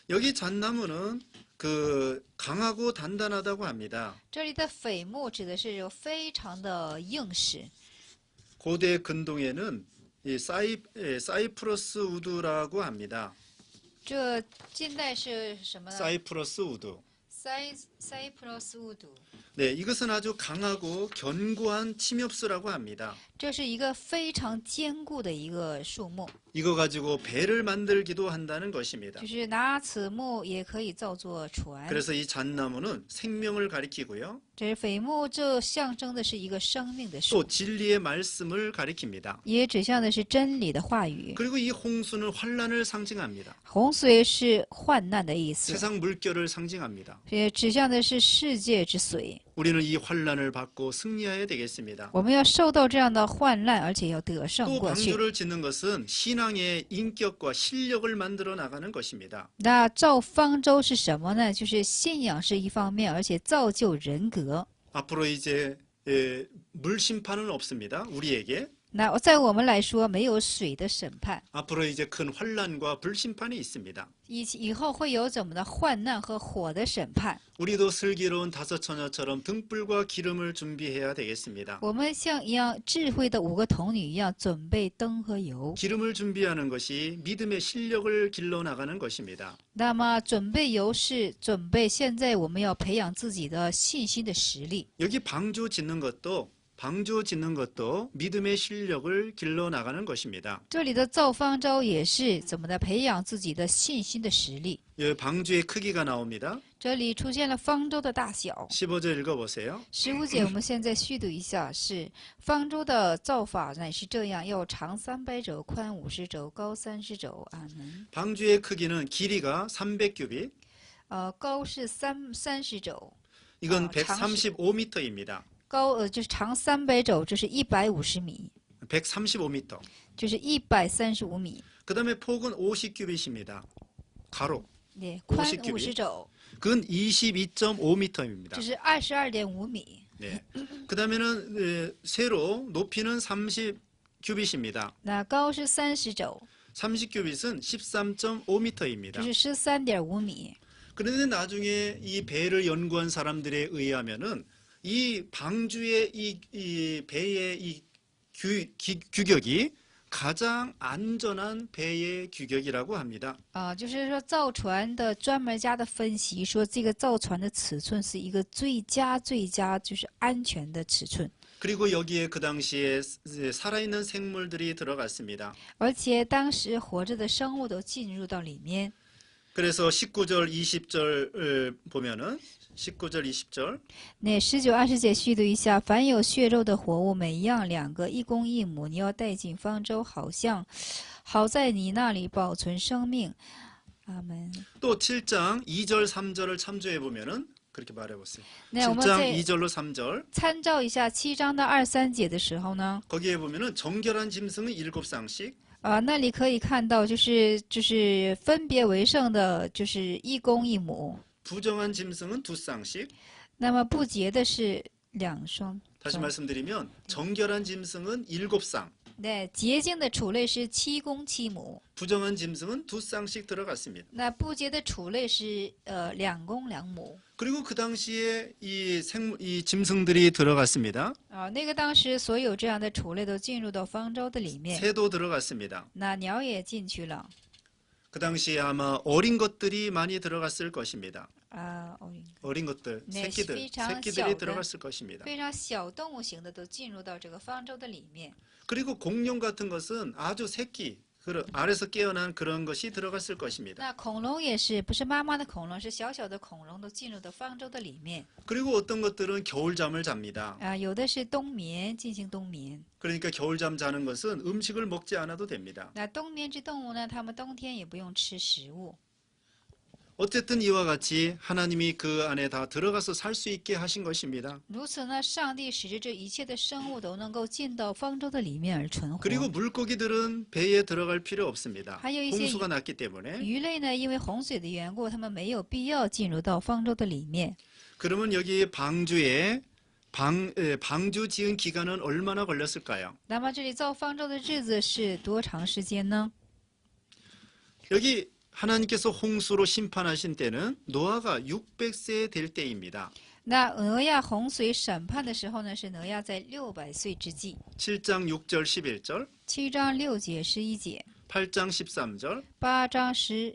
여기 잣나무는 그 강하고 단단하다고 합니다. 这里的榧木指的是有非常的硬实。 고대 근동에는 이 사이프러스 우드라고 합니다. 这近代是什么呢？ 사이프러스 우드. Cypress wood， 네, 이것은 아주 강하고 견고한 침엽수라고 합니다. 这是一个非常坚固的一个树木， 이거 가지고 배를 만들기도 한다는 것입니다. 就是拿此木也可以造作船。 그래서 이 잣나무는 생명을 가리키고요. 这是榧木，这象征的是一个生命的树， 또 진리의 말씀을 가리킵니다. 也指向的是真理的话语。 그리고 이 홍수는 환란을 상징합니다. 洪水是患难的意思， 세상 물결을 상징합니다. 也指向的是世界之水。 우리는 이 환란을 받고 승리해야 되겠습니다. 我们要受到这样的患难，而且要得胜 또 过去。 방주를 짓는 것은 신앙의 인격과 실력을 만들어 나가는 것입니다. 那造方舟是什么呢？就是信仰是一方面，而且造就人格。 앞으로 이제 물 심판은 없습니다. 우리에게. 那在我们来说，没有水的审判， 앞으로 이제 큰 환란과 불심판이 있습니다. 以后会有怎么的患难和火的审判。 우리도 슬기로운 다섯 처녀처럼 등불과 기름을 준비해야 되겠습니다. 我们像一样智慧的5个童女一样，准备灯和油。 기름을 준비하는 것이 믿음의 실력을 길러 나가는 것입니다. 那么准备油是准备现在我们要培养自己的信心的实力。 여기 방주 짓는 것도 믿음의 실력을 길러 나가는 것입니다. 这里的造方舟也是怎么的培养自己的信心的实力。 이 방주의 크기가 나옵니다. 这里出现了方舟的大小。 15절 읽어보세요. 15节我们现在续读一下，是方舟的造法乃是这样：要长300肘，宽50肘，高30肘。阿门。 방주의 크기는 길이가 300규빗, 高是30肘， 이건 장 135m입니다. 高就是长300肘，这是150米， 135m. 就是135米。 그 다음에 폭은 50규빗입니다. 가로. 对，宽50 규빗 50肘， 그건 22.5m입니다. 这是22.5米。 네. 그 다음에는 세로 높이는 30규빗입니다. 那高是30肘， 30규빗은 这 13.5m입니다. 是13.5米。 그런데 나중에 이 배를 연구한 사람들에 의하면은 이 방주의 이 배의 이 규격이 가장 안전한 배의 규격이라고 합니다. 就是说造船的专门家的分析说，这个造船的尺寸是一个最佳就是安全的尺寸。 그리고 여기에 그 당시에 살아있는 생물들이 들어갔습니다. 而且当时活着的生物都进入到里面。 그래서 19절, 20절 보면은 19절, 20절 那19、20节续读一下：凡有血肉的活物，每一样2个，一公一母，你要带进方舟，好在你那里保存生命。阿门。 또 7장 2절, 3절을 참조해 보면은 그렇게 말해 보세요. 那我们 7장 在 2절로 3절 参照一下7章的2、3节的时候呢， 거기에 보면은 정결한 짐승은 7쌍씩 那里可以看到，就是分别为圣的，就是一公一母。 부정한 짐승은 2쌍씩 那么不洁的是两双。 다시 말씀드리면 정결한 짐승은 7쌍, 对，洁净的畜类是7公7母， 부정한 짐승은 2쌍씩 들어갔습니다. 那不洁的畜类是2公2母。 그리고 그 당시에 이 짐승들이 들어갔습니다. 那个当时所有这样的畜类都进入到方舟的里面， 새도 들어갔습니다. 那鸟也进去了。 그 당시에 아마 어린 것들이 많이 들어갔을 것입니다. 어린 어린 것들, 네, 새끼들이 非常小的 들어갔을 것입니다. 非常小动物型的都进入到这个方舟的里面。 그리고 공룡 같은 것은 아주 새끼, 알에서 깨어난 그런 것이 들어갔을 것입니다. 那恐龙也是，不是妈妈的恐龙，是小小的恐龙都进入到方舟的里面。 그리고 어떤 것들은 겨울잠을 잡니다. 有的是冬眠，进行冬眠。 그러니까 겨울잠 자는 것은 음식을 먹지 않아도 됩니다. 那冬眠之动物呢，它们冬天也不用吃食物。 어쨌든 이와 같이 하나님이 그 안에 다 들어가서 살 수 있게 하신 것입니다. 如此呢，上帝使之这一切的生物都能够进到方舟的里面而存活。 그리고 물고기들은 배에 들어갈 필요 없습니다. 还有一些 홍수가 났기 때문에. 鱼类呢，因为洪水的缘故，它们没有必要进入到方舟的里面。 그러면 여기 방주에 방주 지은 기간은 얼마나 걸렸을까요? 那么这里造方舟的日子是多长时间呢？ 여기 하나님께서 홍수로 심판하신 때는 노아가 600세 될 때입니다. 那挪亚洪水审判的时候呢，是挪亚在600岁之际。 7장 6절 11절, 7章6节、11节， 8장 13절, 8章13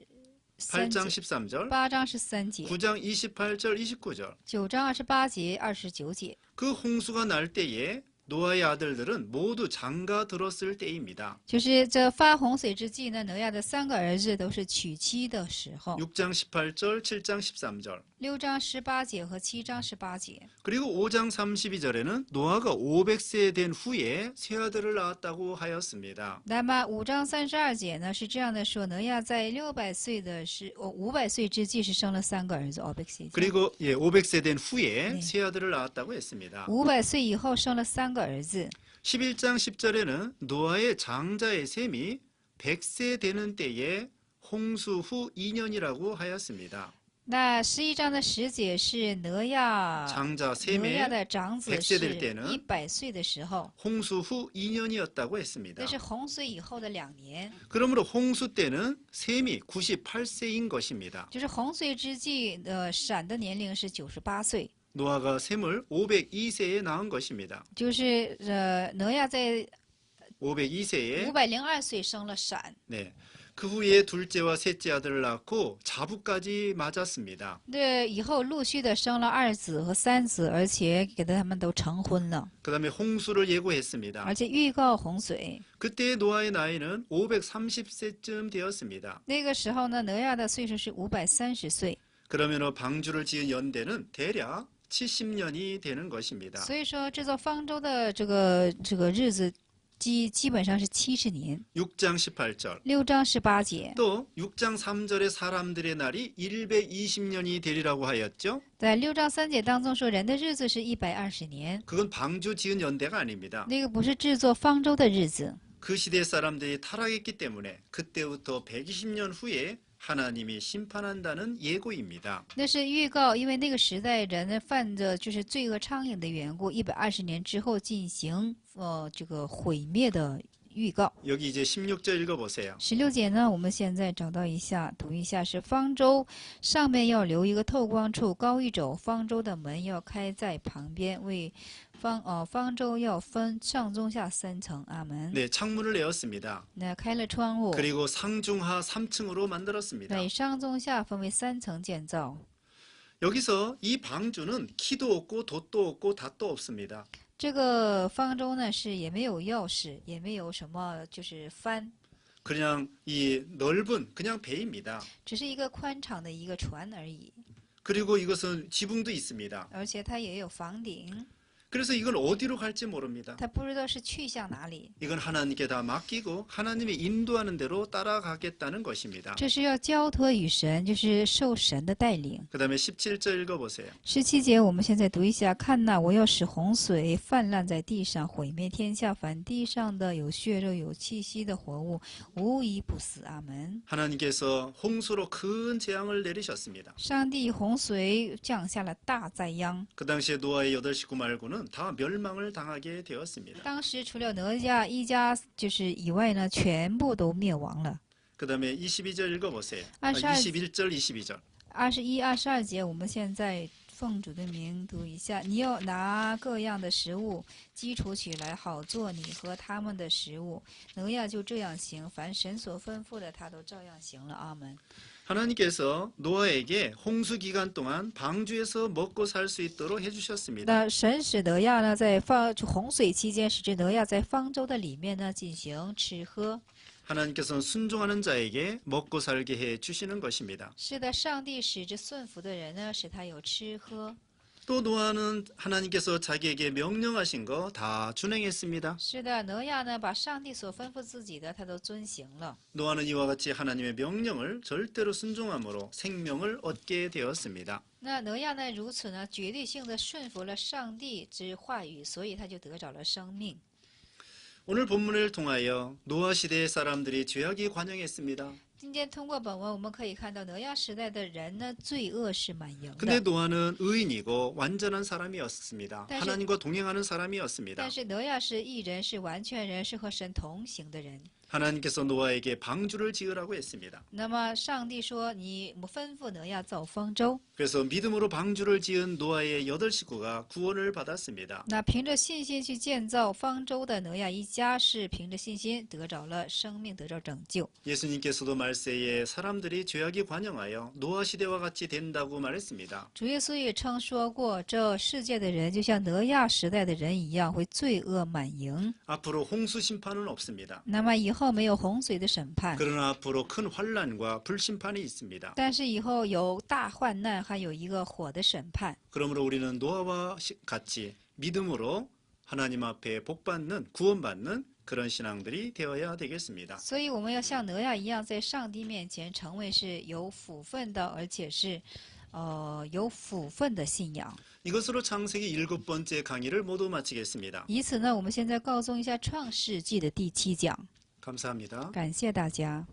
8장 节， 13절, 8章13节， 9장 28절 29절. 9章28节、29节。 그 홍수가 날 때에 노아의 아들들은 모두 장가 들었을 때입니다. 就是这发洪水之际呢，挪亚的3个儿子都是娶妻的时候。 6장 18절, 7장 13절. 6章18节和7章18节。 그리고 5장 32절에는 노아가 500세 된 후에 새 아들을 낳았다고 하였습니다. 那么5章32节呢是这样的说，挪亚在500岁之际是生了3个儿子。그리고 500세 된 후에 네. 새 아들을 낳았다고 했습니다. 500岁以后生了3个儿子。 11장 10절에는 노아의 장자의 셈이 100세 되는 때에 홍수 후 2년이라고 하였습니다. 那11章的10节是挪亚 장자 挪 셈의 亚的长子 100세 是 될 때는 100岁的时候， 홍수 후 2년이었다고 했습니다. 这是洪水以后的2年， 그러므로 홍수 때는 셈이 98세인 것입니다. 就是洪水之际闪的年龄是98岁， 노아가 셈을 502세에 낳은 것입니다. 就是挪亚在 502세에 502岁生了闪。 네. 그 후에 둘째와 셋째 아들을 낳고 자부까지 맞았습니다. 对，以后陆续的生了2子和3子，而且给他们都成婚了， 그다음에 홍수를 예고했습니다. 而且预告洪水。 그때 노아의 나이는 530세쯤 되었습니다. 那个时候呢，挪亚的岁数是530岁， 그러면 방주를 지은 연대는 대략 70년이 되는 것입니다. 所以说制造方舟的这个日子基本上是70年。 6장 18절. 6章18节， 또 6장 3절에 사람들의 날이 120년이 되리라고 하였죠. 在6章3节当中说，人的日子是120年， 그건 방주 지은 연대가 아닙니다. 那个不是制作方舟的日子。 그 시대 사람들이 타락했기 때문에 그때부터 120년 후에 하나님이 심판한다는 예고입니다. 那是预告，因为那个时代人犯着就是罪恶昌颖的缘故，120年之后进行这个毁灭的预告。 여기 이제 16절 읽어보세요. 16节呢，我们现在找到一下，读一下，是方舟上面要留一个透光处，高1肘，方舟的门要开在旁边，为方舟要分上中下3层。阿门。 네, 창문을 내었습니다. 那开了窗户， 그리고 상중하 3층으로 만들었습니다. 对，上中下分为3层建造。 여기서 이 방주는 키도 없고 돛도 없고 닷도 없습니다. 这个方舟呢是也没有钥匙，也没有什么就是帆， 그냥 이 넓은 그냥 배입니다. 只是一个宽敞的一个船而已。 그리고 이것은 지붕도 있습니다. 而且它也有房顶。 그래서 이건 어디로 갈지 모릅니다. 他不知道是去向哪里。 이건 하나님께 다 맡기고 하나님이 인도하는 대로 따라가겠다는 것입니다. 这是要交托于神，就是受神的带领。 그 다음에 17절 읽어보세요. 17节，我们现在读一下。看哪，我要使洪水泛滥在地上，毁灭天下，凡地上的有血肉、有气息的活物，无一不死。阿门。 하나님께서 홍수로 큰 재앙을 내리셨습니다. 上帝洪水降下了大灾殃。 그 당시에 노아의 8 식구 말고는 다 멸망을 당하게 되었습니다. 当时除了挪亚一家就是以外呢，全部都灭亡了。 그 다음에 22절 읽어보세요. 22 21절, 22절. 21、22节，我们现在奉主的名读一下。你要拿各样的食物基础起来，好做你和他们的食物。挪亚就这样行，凡神所吩咐的，他都照样行了。阿门。 하나님께서 노아에게 홍수 기간 동안 방주에서 먹고 살 수 있도록 해주셨습니다. 那神使挪亚呢，在洪水期间，使这挪亚在方舟的里面呢进行吃喝。 하나님께서는 순종하는 자에게 먹고 살게 해 주시는 것입니다. 是的，上帝使这顺服的人呢，使他有吃喝。 또 노아는 하나님께서 자기에게 명령하신 거 다 준행했습니다. 是的，挪亚呢，把上帝所吩咐自己的，他都遵行了。 노아는 이와 같이 하나님의 명령을 절대로 순종함으로 생명을 얻게 되었습니다. 那挪亚呢，如此呢，绝对性的顺服了上帝之话语，所以他就得着了生命。 오늘 본문을 통하여 노아 시대의 사람들이 죄악이 관영했습니다. 今天通过本文，我们可以看到挪亚时代的人呢，罪恶是满盈 근데 的。 노아는 의인이고 완전한 사람이었습니다. 다시- 하나님과 동행하는 사람이었습니다. 但是挪亚是义人，是完全人，是和神同行的人。 하나님께서 노아에게 방주를 지으라고 했습니다. 那么上帝说：“我吩咐挪亚造方舟。 그래서 믿음으로 방주를 지은 노아의 8 식구가 구원을 받았습니다. 那凭着信心去建造方舟的挪亚一家，是凭着信心得着了生命，得着拯救。 예수님께서도 말세에 사람들이 죄악이 관영하여 노아 시대와 같이 된다고 말했습니다. 主耶稣也曾说过，这世界的人就像挪亚时代的人一样，会罪恶满盈。 앞으로 홍수 심판은 없습니다. 那么以后没有洪水的审判， 그러나 앞으로 큰 환란과 불심판이 있습니다. 但是以后有大患难，还有一个火的审判。 그러므로 우리는 노아와 같이 믿음으로 하나님 앞에 복받는 구원받는 그런 신앙들이 되어야 되겠습니다. 所以我们要像挪亚一样，在上帝面前成为是有福分的，而且是有福分的信仰。 이것으로 창세기 7번째 강의를 모두 마치겠습니다. 以此呢，我们现在告诉一下创世纪的第7讲。 감사합니다. 感谢大家。